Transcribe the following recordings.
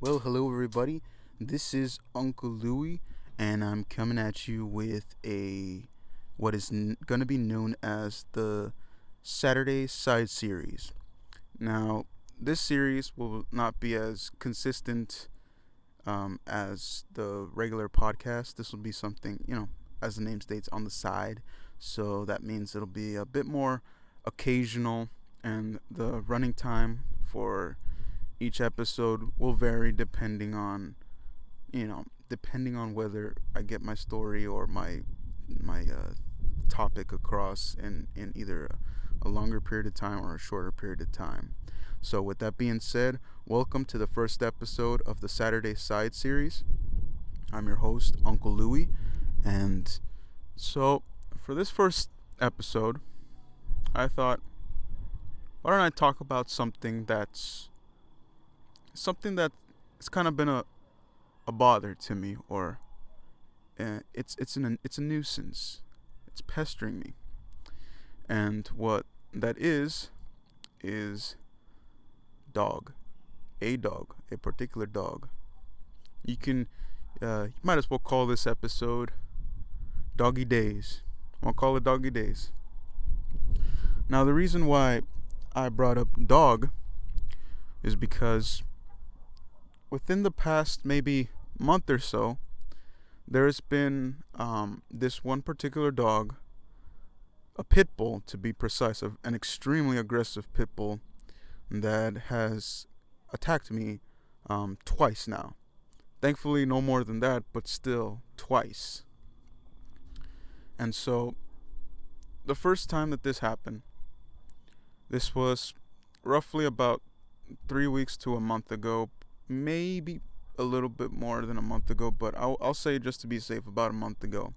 Well, hello everybody. This is Uncle Louie, and I'm coming at you with a what is going to be known as the Saturday Side Series. Now, this series will not be as consistent as the regular podcast. This will be something, as the name states, on the side. So that means it'll be a bit more occasional, and the running time for each episode will vary depending on whether I get my story or my topic across in either a longer period of time or a shorter period of time. So with that being said, welcome to the first episode of the Saturday Side series. I'm your host, Uncle Louie, and so for this first episode, I thought, why don't I talk about something that it's kind of been a bother to me, or it's a nuisance. It's pestering me, and what that is dog, a particular dog. You might as well call this episode Doggy Days. I'll call it Doggy Days. Now, the reason why I brought up dog is because within the past maybe month or so, there's been this one particular dog, a pit bull to be precise, an extremely aggressive pit bull that has attacked me twice now. Thankfully, no more than that, but still twice. And so, the first time that this happened, this was roughly about 3 weeks to a month ago, maybe a little bit more than a month ago, but I'll say, just to be safe, about a month ago,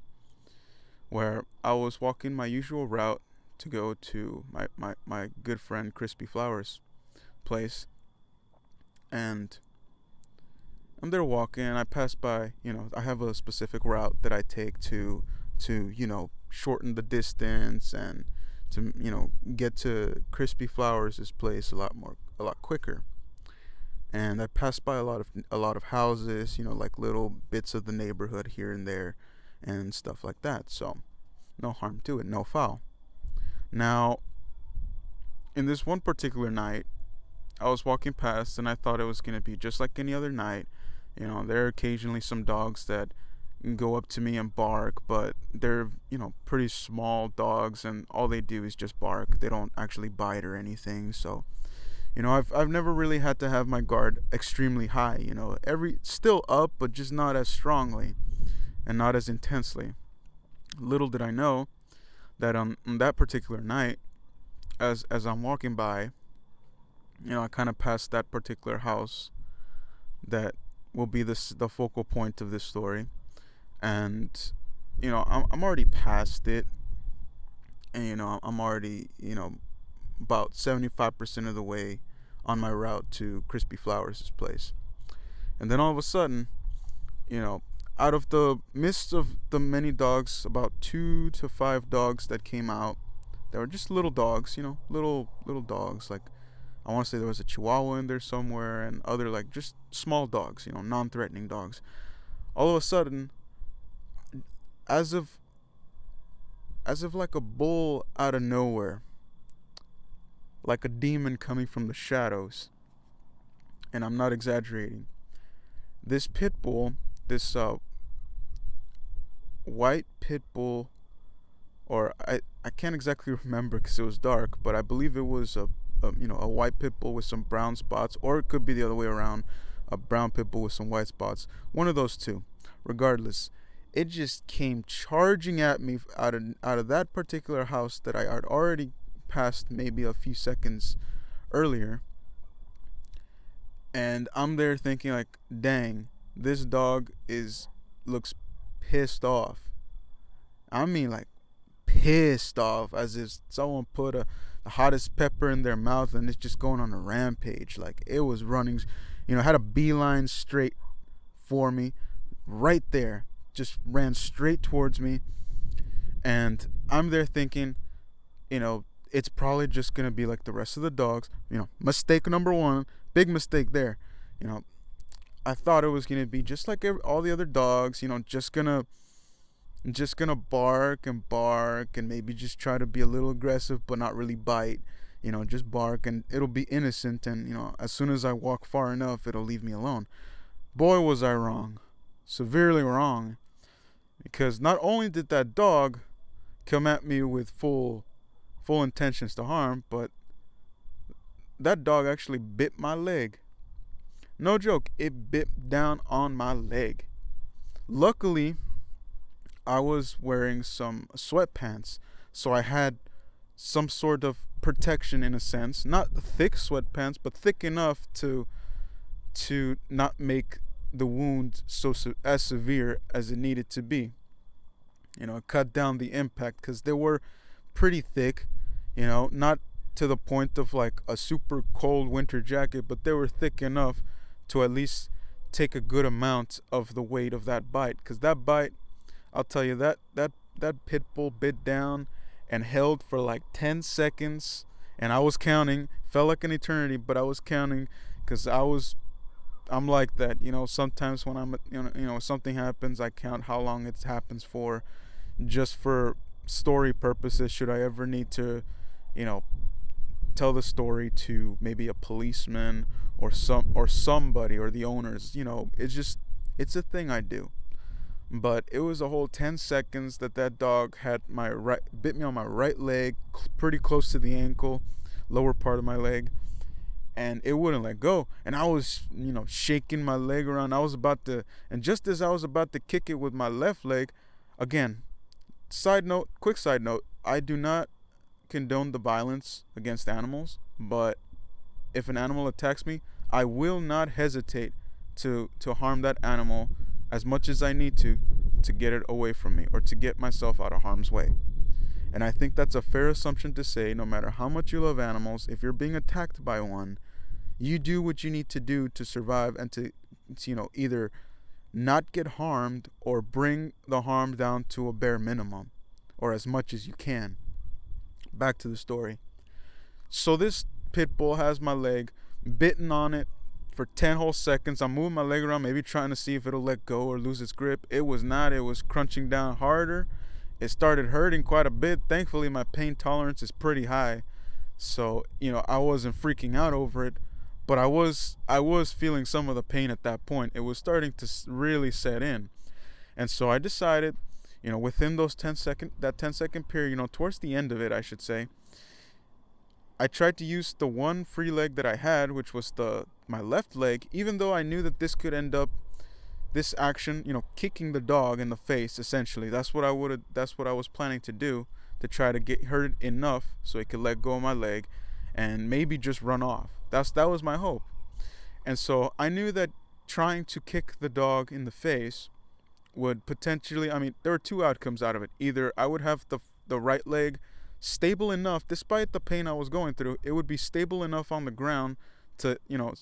where I was walking my usual route to go to my good friend Crispy Flowers' place, and I'm there walking, and I pass by, I have a specific route that I take to shorten the distance and to, get to Crispy Flowers' place a lot quicker. And I passed by a lot of houses, like little bits of the neighborhood here and there and stuff like that. So no harm to it, no foul. Now, in this one particular night, I was walking past, and I thought it was going to be just like any other night. There are occasionally some dogs that go up to me and bark, but they're, pretty small dogs, and all they do is just bark. They don't actually bite or anything. So I've never really had to have my guard extremely high. Every still up, but just not as strongly and not as intensely. Little did I know that on that particular night, as I'm walking by, I kind of passed that particular house that will be the focal point of this story, and I'm already past it, and I'm already about 75% of the way on my route to Crispy Flowers' place. And then all of a sudden, out of the midst of the many dogs, about 2 to 5 dogs that came out, they were just little dogs, little dogs. Like, I want to say there was a Chihuahua in there somewhere, and other, like, just small dogs, non-threatening dogs. All of a sudden, as if like a bull out of nowhere, like a demon coming from the shadows, and I'm not exaggerating, this pit bull, this white pit bull, or I can't exactly remember because it was dark, but I believe it was a white pit bull with some brown spots, or it could be the other way around, a brown pit bull with some white spots. One of those two. Regardless, it just came charging at me out of that particular house that I had already passed maybe a few seconds earlier. And I'm there thinking, like, dang, this dog looks pissed off. I mean, like, pissed off, as if someone put the hottest pepper in their mouth and it's just going on a rampage. Like, it was running, had a beeline straight for me, right there, just ran straight towards me. And I'm there thinking, it's probably just gonna be like the rest of the dogs. Mistake number one, big mistake there. I thought it was gonna be just like all the other dogs, just gonna bark and maybe just try to be a little aggressive but not really bite. Just bark and it'll be innocent, and as soon as I walk far enough, it'll leave me alone. Boy, was I wrong. Severely wrong. Because not only did that dog come at me with full intentions to harm, but that dog actually bit my leg. No joke, it bit down on my leg. Luckily, I was wearing some sweatpants, so I had some sort of protection in a sense. Not thick sweatpants, but thick enough to not make the wound as severe as it needed to be. Cut down the impact because they were pretty thick. Not to the point of like a super cold winter jacket, but they were thick enough to at least take a good amount of the weight of that bite. Because that bite, I'll tell you, that pit bull bit down and held for like 10 seconds, and I was counting. Felt like an eternity, but I was counting because I'm like that. Sometimes when something happens, I count how long it happens for, just for story purposes. Should I ever need to, you know, tell the story to maybe a policeman or somebody or the owners. It's a thing I do. But it was a whole 10 seconds that dog had bit me on my right leg, pretty close to the ankle, lower part of my leg, and it wouldn't let go. And I was, shaking my leg around. And just as I was about to kick it with my left leg, again, quick side note, I do not condone the violence against animals, but if an animal attacks me, I will not hesitate to harm that animal as much as I need to get it away from me or to get myself out of harm's way. And I think that's a fair assumption to say. No matter how much you love animals, if you're being attacked by one, you do what you need to do to survive and to either not get harmed or bring the harm down to a bare minimum or as much as you can. Back to the story. So this pit bull has my leg, bitten on it for 10 whole seconds. I'm moving my leg around, maybe trying to see if it'll let go or lose its grip. It was not. It was crunching down harder. It started hurting quite a bit. Thankfully, my pain tolerance is pretty high, so I wasn't freaking out over it. But I was feeling some of the pain at that point. It was starting to really set in, and so I decided, within that 10-second period, towards the end of it, I should say, I tried to use the one free leg that I had, which was my left leg, even though I knew that this action, kicking the dog in the face, essentially. That's what I was planning to do, to try to get hurt enough so it could let go of my leg and maybe just run off. That was my hope. And so I knew that trying to kick the dog in the face would potentially, there were two outcomes out of it. Either I would have the right leg stable enough, despite the pain I was going through, it would be stable enough on the ground to,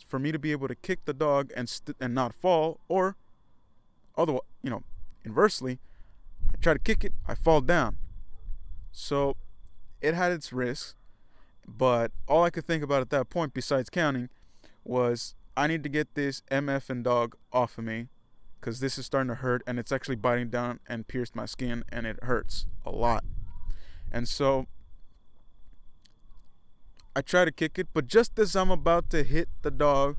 for me to be able to kick the dog and not fall, or otherwise, inversely, I try to kick it, I fall down. So it had its risks, but all I could think about at that point, besides counting, was I need to get this MF dog off of me, because this is starting to hurt, and it's actually biting down and pierced my skin, and it hurts a lot. And so I try to kick it, but just as I'm about to hit the dog,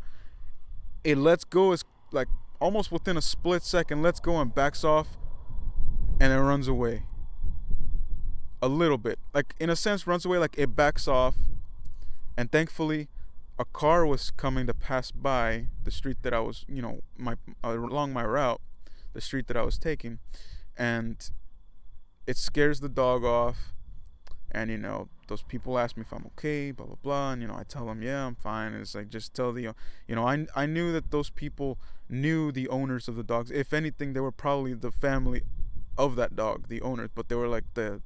it lets go, is like almost within a split second, lets go and backs off, and it runs away. A little bit, like in a sense runs away, like it backs off. And thankfully a car was coming to pass by the street that I was, along my route, the street that I was taking, and it scares the dog off. And those people ask me if I'm okay, blah blah blah, and I tell them, yeah, I'm fine. And it's like, just tell I knew that those people knew the owners of the dogs. If anything, they were probably the family of that dog, the owners, but they were like the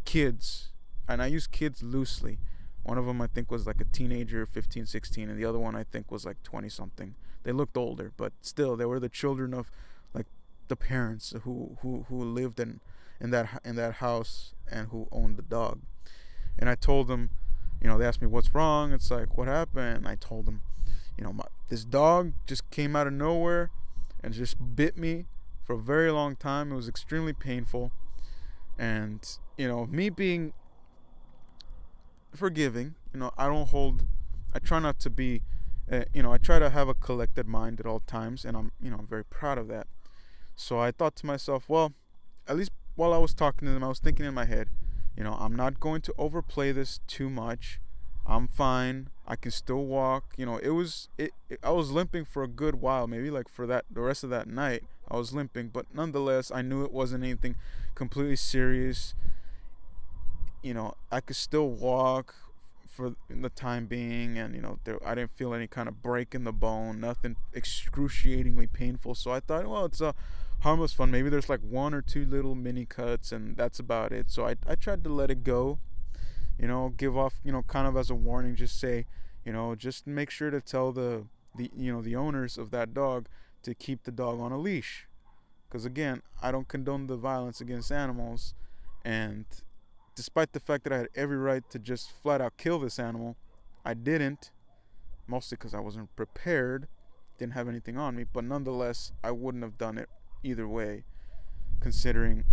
kids. And I use kids loosely. One of them I think was like a teenager, 15, 16, and the other one I think was like 20 something. They looked older, but still they were the children of like the parents who lived in that house and who owned the dog. And I told them, they asked me what's wrong. It's like, what happened? And I told them, This dog just came out of nowhere and just bit me for a very long time. It was extremely painful. And, me being forgiving, I try not to be, I try to have a collected mind at all times. And I'm very proud of that. So I thought to myself, well, at least while I was talking to them, I was thinking in my head, I'm not going to overplay this too much. I'm fine. I can still walk. I was limping for a good while, maybe like for the rest of that night. I was limping, but nonetheless, I knew it wasn't anything completely serious. I could still walk for the time being, and I didn't feel any kind of break in the bone, nothing excruciatingly painful. So I thought, well, it's a harmless fun. Maybe there's like one or two little mini cuts, and that's about it. So I tried to let it go. Give off, kind of as a warning, just say, just make sure to tell the owners of that dog to keep the dog on a leash. Because again, I don't condone the violence against animals, and despite the fact that I had every right to just flat out kill this animal, I didn't, mostly because I wasn't prepared, didn't have anything on me, but nonetheless, I wouldn't have done it either way, considering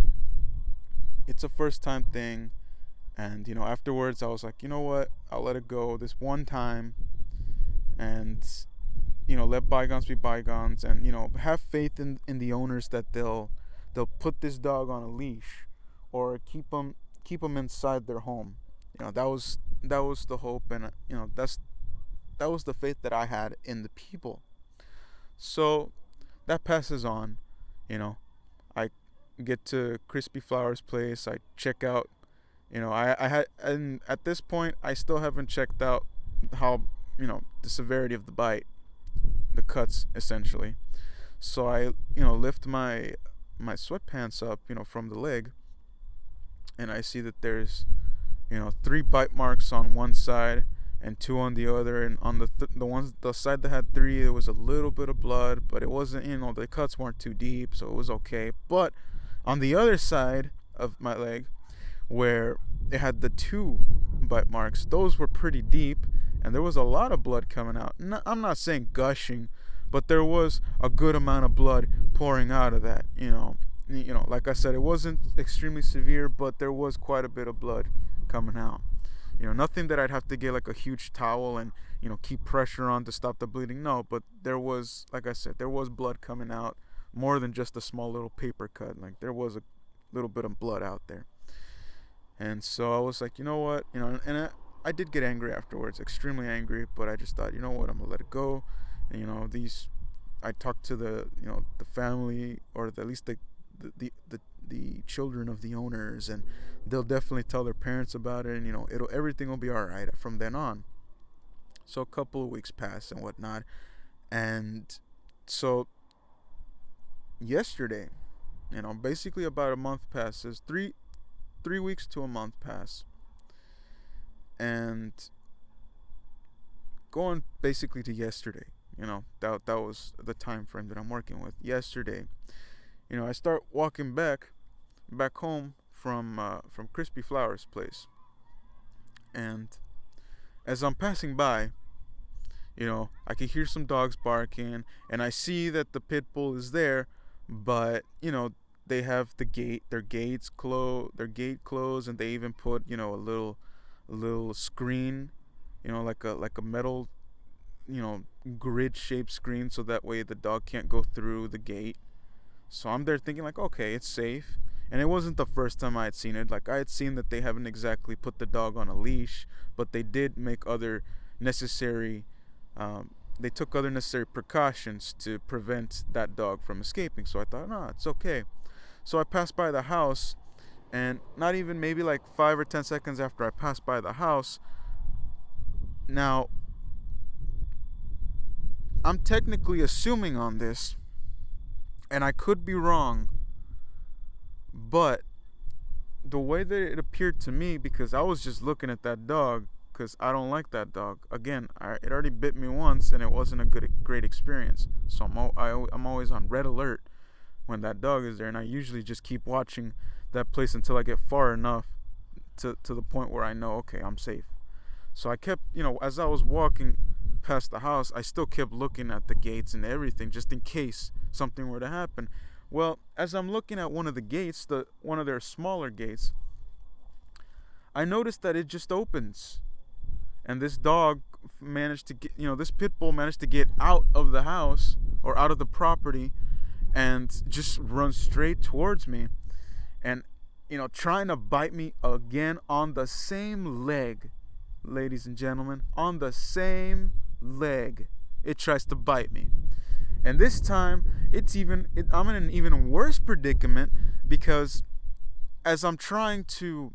it's a first time thing. And afterwards I was like, you know what, I'll let it go this one time, and let bygones be bygones, and have faith in the owners that they'll put this dog on a leash or keep them inside their home. That was the hope, and that was the faith that I had in the people. So that passes on. I get to Crispy Flowers place. I check out. I had, and at this point I still haven't checked out how the severity of the bite, the cuts essentially. So I lift my sweatpants up from the leg, and I see that there's 3 bite marks on one side and 2 on the other, and on the side that had 3, there was a little bit of blood, but it wasn't, the cuts weren't too deep, so it was okay. But on the other side of my leg, where it had the 2 bite marks, those were pretty deep, and there was a lot of blood coming out. I'm not saying gushing, but there was a good amount of blood pouring out of that. Like I said, it wasn't extremely severe, but there was quite a bit of blood coming out. Nothing that I'd have to get like a huge towel and keep pressure on to stop the bleeding. No, but there was, like I said, there was blood coming out, more than just a small little paper cut. Like there was a little bit of blood out there. And so I was like, you know what, and I did get angry afterwards, extremely angry, but I just thought, you know what, I'm gonna let it go. And I talked to the family, or at least the children of the owners, and they'll definitely tell their parents about it, and everything will be all right from then on. So a couple of weeks pass and whatnot, and so yesterday, basically about a month passes, 3 weeks to a month pass, and going basically to yesterday, that was the time frame that I'm working with. Yesterday, I start walking back home from Crispy Flowers place, and as I'm passing by, I can hear some dogs barking, and I see that the pit bull is there, but they have their gate closed, and they even put a little screen, like a metal, grid shaped screen, so that way the dog can't go through the gate. So I'm there thinking like, okay, it's safe. And it wasn't the first time I had seen it. Like I had seen that they haven't exactly put the dog on a leash, but they did make other necessary they took other necessary precautions to prevent that dog from escaping. So I thought, no, it's okay. So I passed by the house, and not even maybe like 5 or 10 seconds after I passed by the house, now I'm technically assuming on this, and I could be wrong, but the way that it appeared to me, because I was just looking at that dog, because I don't like that dog. Again, it already bit me once, and it wasn't a great experience. So I'm always on red alert when that dog is there, and I usually just keep watching that place until I get far enough to the point where I know, okay, I'm safe. So I kept, as I was walking past the house, I still kept looking at the gates and everything just in case something were to happen. Well, as I'm looking at one of the gates, one of their smaller gates, I noticed that it just opens, and this dog managed to get, this pit bull managed to get out of the house or out of the property and just run straight towards me, and trying to bite me again on the same leg. Ladies and gentlemen, on the same leg it tries to bite me. And this time I'm in an even worse predicament, because as I'm trying to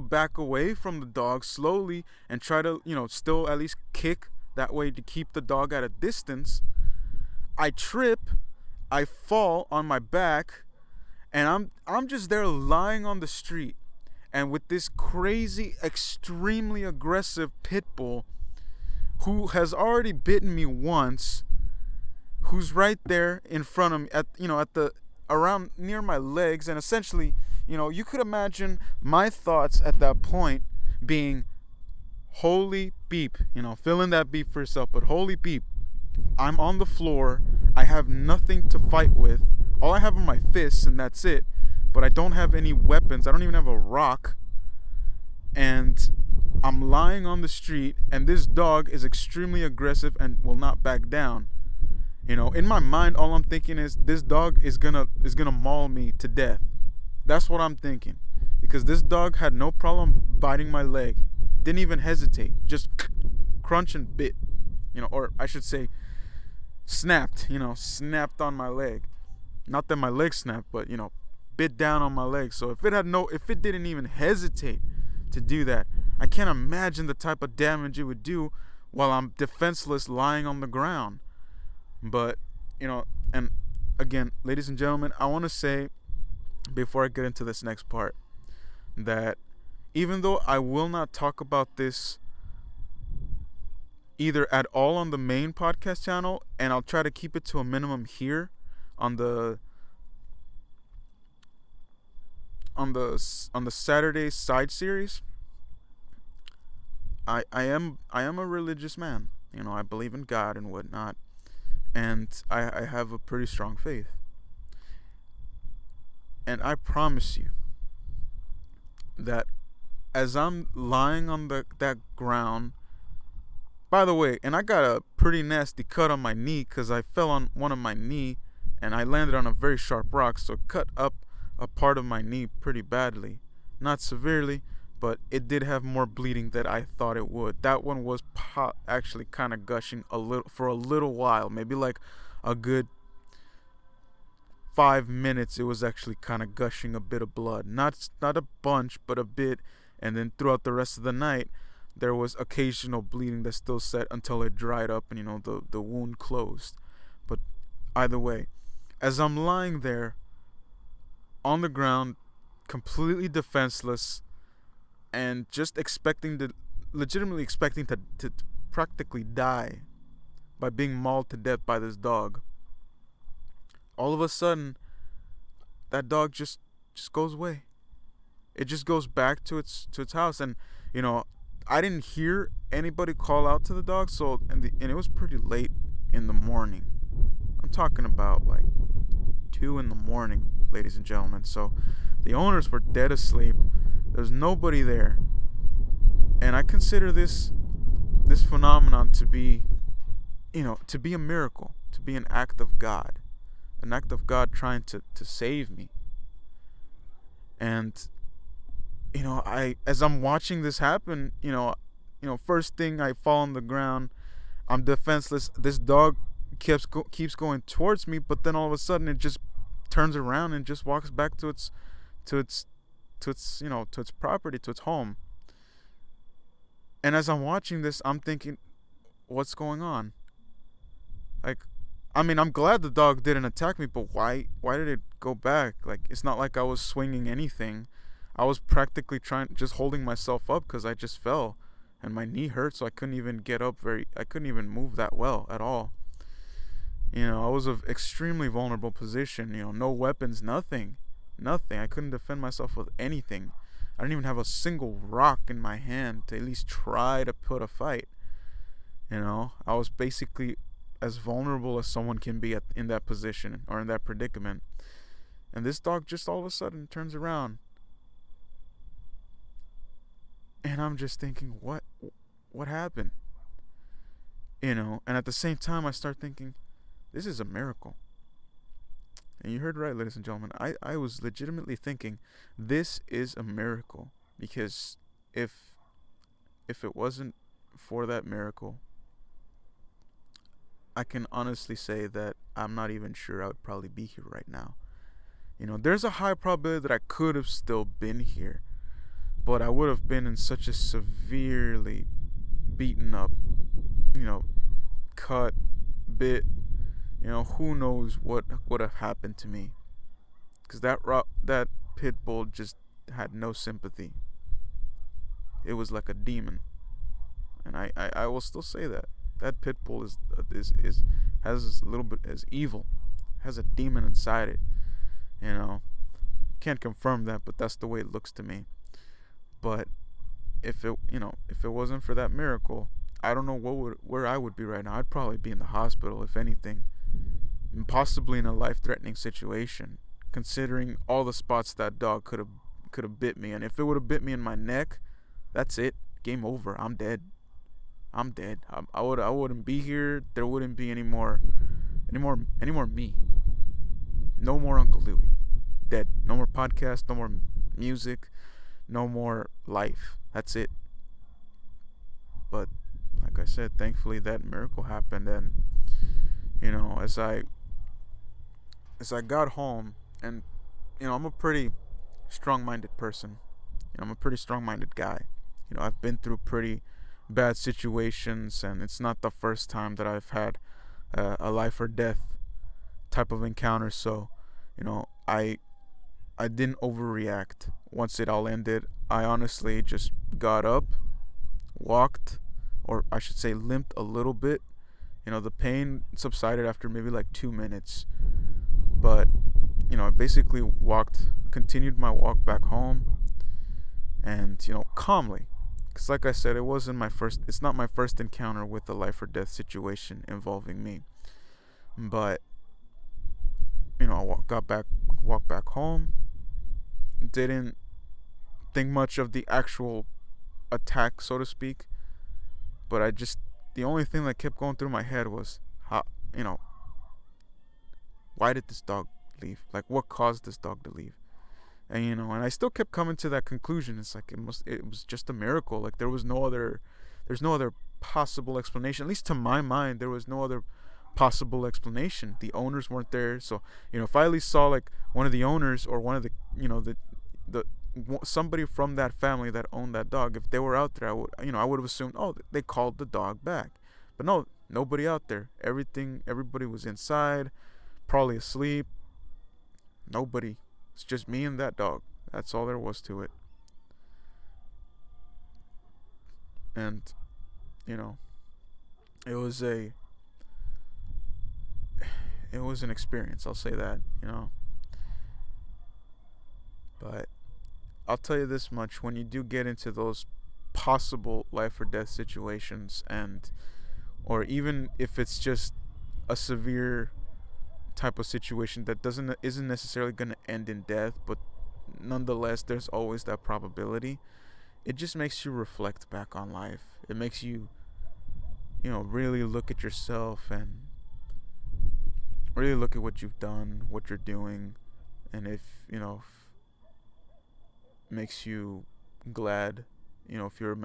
back away from the dog slowly and try to still at least kick that way to keep the dog at a distance, I trip, I fall on my back, and I'm just there lying on the street, and with this crazy, extremely aggressive pit bull who has already bitten me once, who's right there in front of me at the around near my legs. And essentially, you could imagine my thoughts at that point being, holy beep, fill in that beep for yourself, but holy beep, I'm on the floor, I have nothing to fight with, all I have are my fists and that's it, but I don't have any weapons, I don't even have a rock, and I'm lying on the street, and this dog is extremely aggressive and will not back down. In my mind, all I'm thinking is, this dog is gonna maul me to death. That's what I'm thinking, because this dog had no problem biting my leg, didn't even hesitate, just crunch and bit, or I should say snapped on my leg. Not that my leg snapped, but bit down on my leg. So if it didn't even hesitate to do that, I can't imagine the type of damage it would do while I'm defenseless lying on the ground. But and again, ladies and gentlemen, I want to say, before I get into this next part, that even though I will not talk about this either at all on the main podcast channel, and I'll try to keep it to a minimum here on the Saturday side series, I am a religious man. I believe in God and whatnot, and I have a pretty strong faith. And I promise you that as I'm lying on that ground, by the way, and I got a pretty nasty cut on my knee because I fell on one of my knee and I landed on a very sharp rock, so it cut up a part of my knee pretty badly. Not severely, but it did have more bleeding than I thought it would. That one was actually kind of gushing for a little while, maybe like a good 5 minutes. It was actually kind of gushing a bit of blood, not a bunch, but a bit. And then throughout the rest of the night, there was occasional bleeding that still set until it dried up and the wound closed. But either way, as I'm lying there on the ground, completely defenseless, and just legitimately expecting to practically die by being mauled to death by this dog, all of a sudden that dog just goes away. It just goes back to its house. And I didn't hear anybody call out to the dog, so and it was pretty late in the morning. I'm talking about like 2 in the morning, ladies and gentlemen. So the owners were dead asleep. There's nobody there, and I consider this phenomenon to be a miracle, to be an act of God trying to save me. And as I'm watching this happen, first thing, I fall on the ground, I'm defenseless. This dog keeps going towards me, but then all of a sudden it just turns around and just walks back to its property, to its home. And as I'm watching this, I'm thinking, what's going on? I'm glad the dog didn't attack me, but why did it go back? It's not like I was swinging anything. I was practically just holding myself up because I just fell and my knee hurt, so I couldn't even get up I couldn't even move that well at all. I was an extremely vulnerable position, no weapons, nothing. I couldn't defend myself with anything. I didn't even have a single rock in my hand to at least try to put a fight. I was basically as vulnerable as someone can be in that position or in that predicament. And this dog just all of a sudden turns around, and I'm just thinking, what happened? And at the same time, I start thinking, this is a miracle. And you heard right, ladies and gentlemen. I was legitimately thinking, this is a miracle. Because if it wasn't for that miracle, I can honestly say that I'm not even sure I would probably be here right now. There's a high probability that I could have still been here, but I would have been in such a severely beaten up, cut, bit. Who knows what would have happened to me? Because that pit bull just had no sympathy. It was like a demon, and I will still say that pit bull is has a little bit as evil, has a demon inside it. You know, can't confirm that, but that's the way it looks to me. But if it wasn't for that miracle, I don't know where I would be right now. I'd probably be in the hospital, if anything, and possibly in a life-threatening situation, considering all the spots that dog could have bit me. And if it would have bit me in my neck, that's it. Game over. I'm dead. I'm dead. I wouldn't be here. There wouldn't be any more me. No more Uncle Louie. Dead. No more podcast. No more music. No more life. That's it. But like I said, thankfully that miracle happened, and as I got home, and I'm a pretty strong-minded person. I'm a pretty strong-minded guy. I've been through pretty bad situations, and it's not the first time that I've had a life or death type of encounter. So, I didn't overreact. Once it all ended, I honestly just got up, walked, or I should say limped a little bit. The pain subsided after maybe like 2 minutes. But, I basically continued my walk back home, and, calmly. Because like I said, it's not my first encounter with a life or death situation involving me. But, I walked back home, didn't think much of the actual attack, so to speak. But the only thing that kept going through my head was, how, why did this dog leave? Like, what caused this dog to leave? And and I still kept coming to that conclusion. It's like it was just a miracle. Like there's no other possible explanation. At least to my mind, there was no other possible explanation. The owners weren't there, so if I at least saw like one of the owners or one of the somebody from that family that owned that dog, if they were out there, I would have assumed, oh, they called the dog back. But no, nobody out there. Everybody was inside, probably asleep. Nobody. It's just me and that dog. That's all there was to it. And it was an experience, I'll say that. But I'll tell you this much: when you do get into those possible life or death situations, or even if it's just a severe type of situation that isn't necessarily going to end in death, but nonetheless there's always that probability, it just makes you reflect back on life. It makes you really look at yourself and really look at what you've done, what you're doing, and if makes you glad, if you're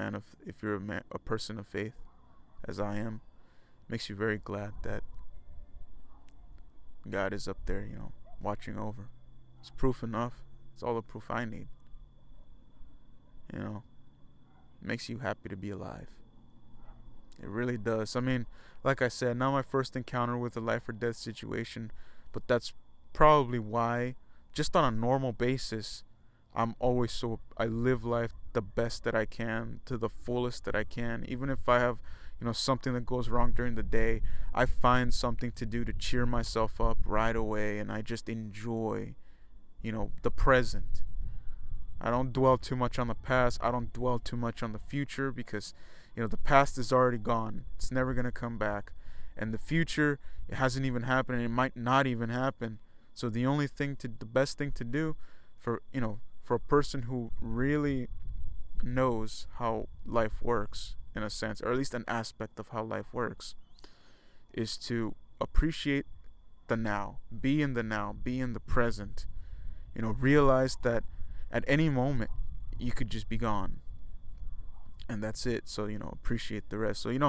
a person of faith, as I am, makes you very glad that God is up there, watching over. It's proof enough. It's all the proof I need. It makes you happy to be alive. It really does. I mean, like I said, not my first encounter with a life or death situation, but that's probably why, just on a normal basis, I live life the best that I can, to the fullest that I can. Even if I have something that goes wrong during the day, I find something to do to cheer myself up right away, and I just enjoy the present. I don't dwell too much on the past. I don't dwell too much on the future, because The past is already gone. It's never going to come back. And the future, it hasn't even happened, and it might not even happen. So the best thing to do for, for a person who really knows how life works, in a sense, or at least an aspect of how life works, is to appreciate the now, be in the now, be in the present. Realize that at any moment you could just be gone, and that's it. So appreciate the rest. So and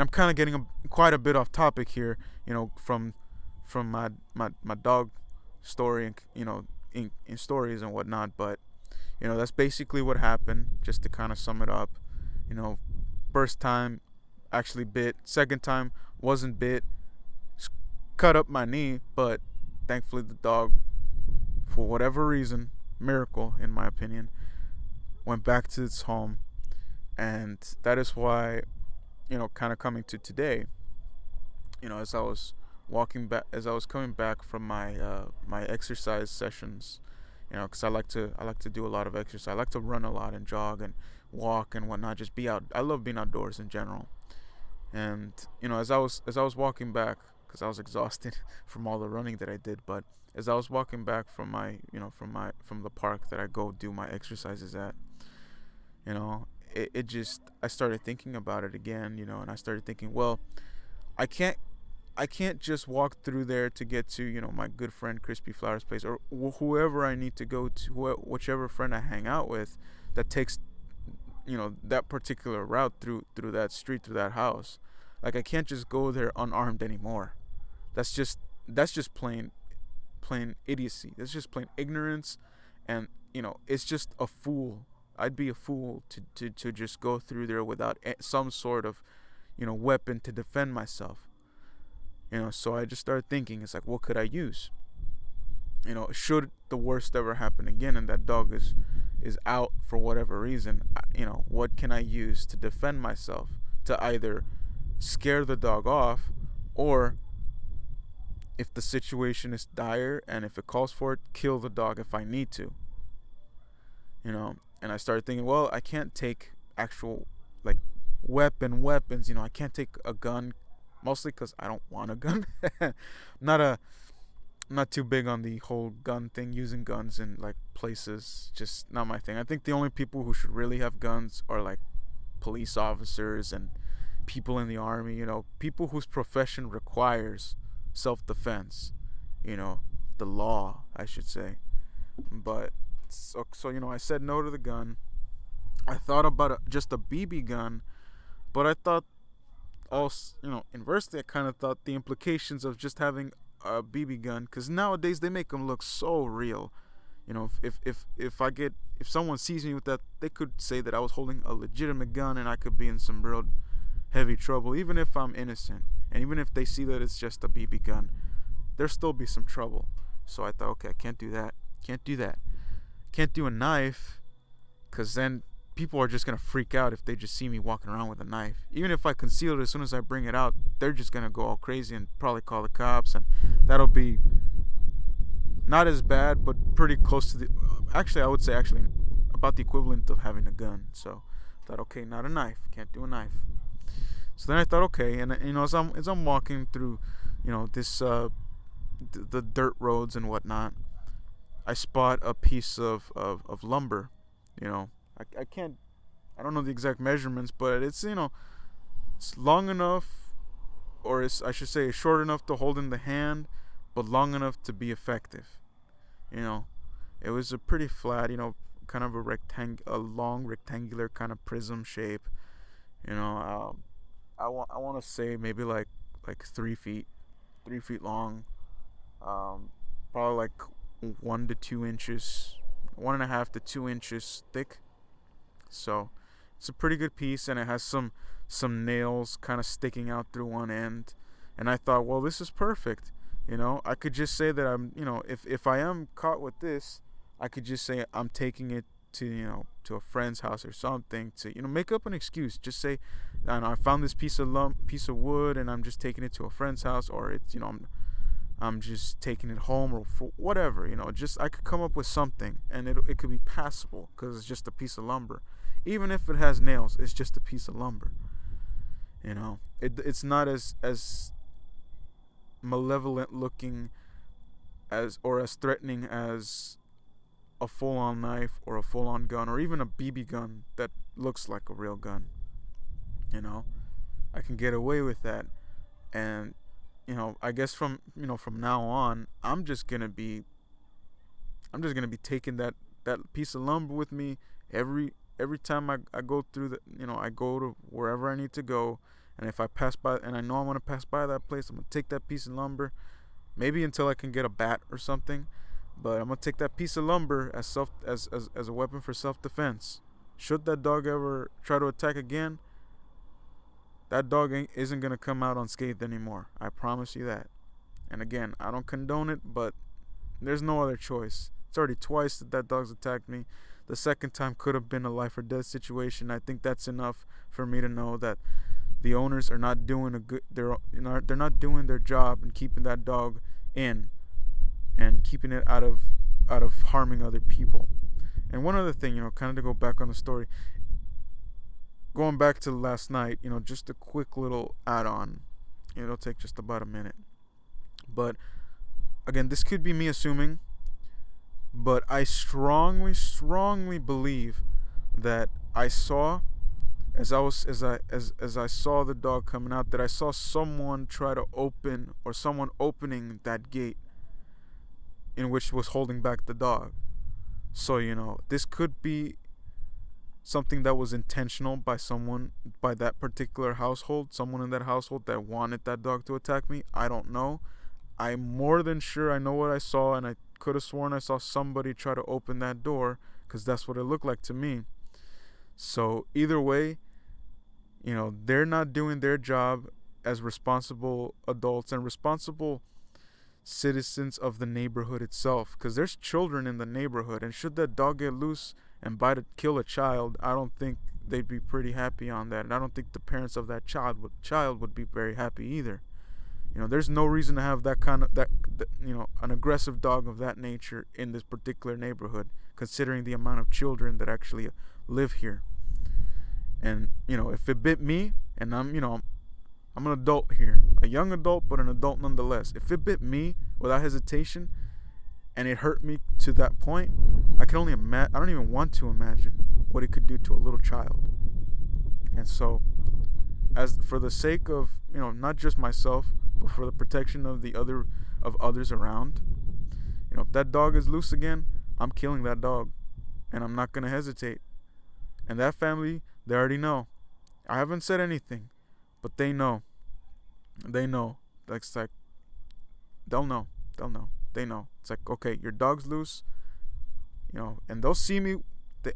I'm kind of getting quite a bit off topic here, from my dog story, and in stories and whatnot. But that's basically what happened. Just to kind of sum it up, first time actually bit, second time wasn't bit, cut up my knee, but thankfully the dog, for whatever reason, miracle in my opinion, went back to its home. And that is why, kind of coming to today, as I was coming back from my exercise sessions, because I like to do a lot of exercise. I like to run a lot and jog and walk and whatnot. Just be out. I love being outdoors in general. And as I was walking back, because I was exhausted from all the running that I did, but as I was walking back from from the park that I go do my exercises at, it just, I started thinking about it again, and I started thinking, well, I can't I can't just walk through there to get to, my good friend Crispy Flowers place, or whoever I need to go to, whichever friend I hang out with that takes, that particular route through that street, through that house. Like, I can't just go there unarmed anymore. That's just plain idiocy. That's just plain ignorance, and it's just a fool. I'd be a fool to just go through there without some sort of weapon to defend myself. So I just started thinking, it's like, what could I use? Should the worst ever happen again and that dog is out for whatever reason, what can I use to defend myself, to either scare the dog off, or if the situation is dire and if it calls for it, kill the dog if I need to. And I started thinking, well, I can't take actual, like, weapons. I can't take a gun, mostly because I don't want a gun. I'm not too big on the whole gun thing, using guns in like places, just not my thing. I think the only people who should really have guns are like police officers and people in the army, people whose profession requires self-defense, the law, I should say. But so I said no to the gun. I thought about just a BB gun, but I thought also, inversely, I kind of thought the implications of just having a BB gun, because nowadays they make them look so real. If someone sees me with that, they could say that I was holding a legitimate gun, and I could be in some real heavy trouble, even if I'm innocent. And even if they see that it's just a BB gun, there'll still be some trouble. So I thought, okay, I can't do that. Can't do a knife, because then people are just going to freak out if they just see me walking around with a knife. Even if I conceal it, as soon as I bring it out, they're just going to go all crazy and probably call the cops, and that'll be not as bad, but pretty close to I would say about the equivalent of having a gun. So I thought, okay, not a knife, can't do a knife. So then I thought, okay, and as I'm walking through, this the dirt roads and whatnot, I spot a piece of lumber. I don't know the exact measurements, but it's long enough, or I should say short enough to hold in the hand, but long enough to be effective. It was a pretty flat, kind of a long rectangular kind of prism shape. I want to say maybe like 3 feet long, probably like 1 to 2 inches, 1.5 to 2 inches thick. So it's a pretty good piece, and it has some nails kind of sticking out through one end. And I thought, well, this is perfect. I could just say that I'm, if I am caught with this, I could just say I'm taking it to a friend's house or something, to make up an excuse. Just say, I found this piece of wood and I'm just taking it to a friend's house, or it's I'm just taking it home, or for whatever. Just I could come up with something, and it could be passable because it's just a piece of lumber. Even if it has nails, it's just a piece of lumber. It's not as malevolent looking as or as threatening as a full-on knife or a full-on gun or even a BB gun that looks like a real gun. You know, I can get away with that, and I guess from now on, I'm just gonna be taking that piece of lumber with me every time I go through I go to wherever I need to go, and if I pass by and I know I want to pass by that place, I'm gonna take that piece of lumber, maybe until I can get a bat or something, but I'm gonna take that piece of lumber as a weapon for self-defense. Should that dog ever try to attack again, that dog isn't gonna come out unscathed anymore. I promise you that. And again, I don't condone it, but there's no other choice. It's already twice that dog's attacked me. The second time could have been a life or death situation. I think that's enough for me to know that the owners are not doing they're not doing their job and keeping that dog in and keeping it out of harming other people. And one other thing, kind of to go back on the story, going back to last night, just a quick little add-on. It'll take just about a minute. But again, this could be me assuming, but I strongly, strongly believe that I saw, as I saw the dog coming out, that I saw someone try to open, or someone opening that gate in which was holding back the dog. So this could be something that was intentional by that particular household, someone in that household that wanted that dog to attack me. I don't know. I'm more than sure I know what I saw, and I could have sworn I saw somebody try to open that door, because that's what it looked like to me. So either way, they're not doing their job as responsible adults and responsible citizens of the neighborhood itself, because there's children in the neighborhood, and should that dog get loose and kill a child, I don't think they'd be pretty happy on that, and I don't think the parents of that child would be very happy either. There's no reason to have an aggressive dog of that nature in this particular neighborhood, considering the amount of children that actually live here. And if it bit me, and I'm an adult here, a young adult, but an adult nonetheless. If it bit me without hesitation, and it hurt me to that point, I can only I don't even want to imagine what it could do to a little child. And so, as for the sake of not just myself, but for the protection of others around, if that dog is loose again, I'm killing that dog, and I'm not gonna hesitate. And that family, they already know. I haven't said anything, but they know. They know. It's like they'll know. They know. It's like, okay, your dog's loose, and they'll see me.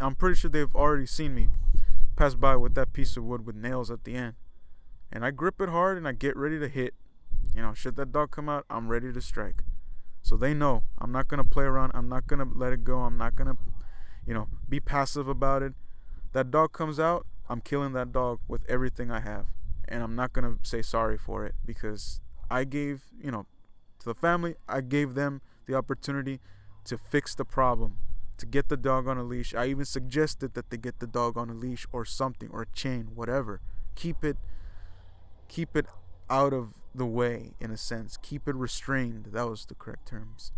I'm pretty sure they've already seen me pass by with that piece of wood with nails at the end, and I grip it hard and I get ready to hit. Should that dog come out, I'm ready to strike. So they know I'm not gonna play around. I'm not gonna let it go. I'm not gonna, be passive about it. That dog comes out, I'm killing that dog with everything I have, and I'm not gonna say sorry for it, because I gave, to the family, I gave them the opportunity to fix the problem, to get the dog on a leash. I even suggested that they get the dog on a leash or something, or a chain, whatever. Keep it out of the way, in a sense. Keep it restrained. That was the correct terms.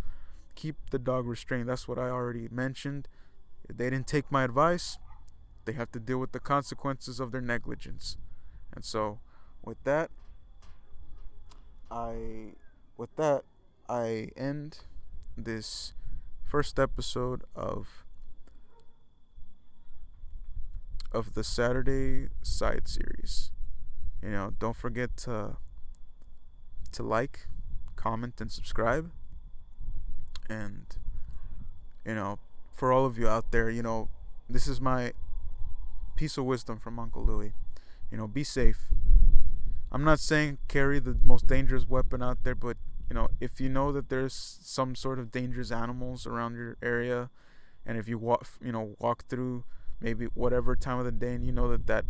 Keep the dog restrained. That's what I already mentioned. If they didn't take my advice, they have to deal with the consequences of their negligence. And so, with that, I end this first episode of the Saturday Side series. Don't forget to like, comment, and subscribe. And for all of you out there, this is my piece of wisdom from Uncle Louie. Be safe. I'm not saying carry the most dangerous weapon out there, but if you know that there's some sort of dangerous animals around your area, and if you walk through maybe whatever time of the day, and that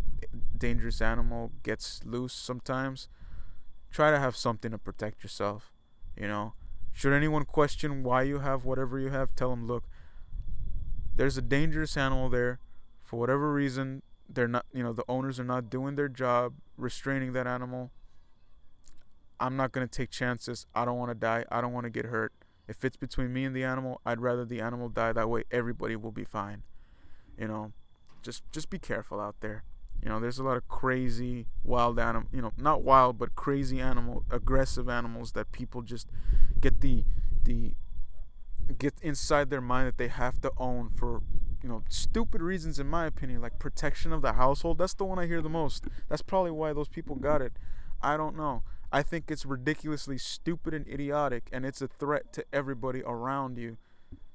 dangerous animal gets loose sometimes, try to have something to protect yourself. Should anyone question why you have whatever you have, tell them, look, there's a dangerous animal there For whatever reason, they're not, the owners are not doing their job restraining that animal. I'm not going to take chances. I don't want to die. I don't want to get hurt. If it's between me and the animal, I'd rather the animal die. That way everybody will be fine. You know, just be careful out there. There's a lot of crazy wild animal, not wild, but crazy animal, aggressive animals that people just get the get inside their mind that they have to own for stupid reasons, in my opinion, like protection of the household. That's the one I hear the most. That's probably why those people got it. I don't know. I think it's ridiculously stupid and idiotic, and it's a threat to everybody around you.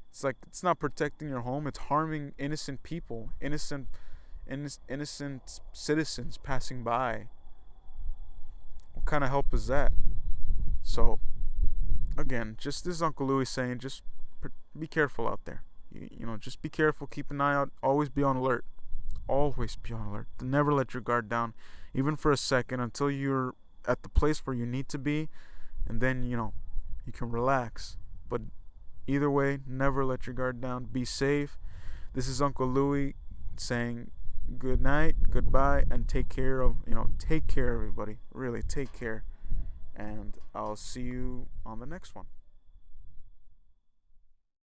It's like, it's not protecting your home, it's harming innocent people, innocent citizens passing by. What kind of help is that? So again, just this is Uncle Louis saying, just be careful out there. Just be careful, keep an eye out, always be on alert. Always be on alert. Never let your guard down, even for a second, until you're at the place where you need to be, and then you can relax. But either way, never let your guard down. Be safe. This is Uncle Louis saying good night, goodbye, and take care, everybody. Really, take care. And I'll see you on the next one.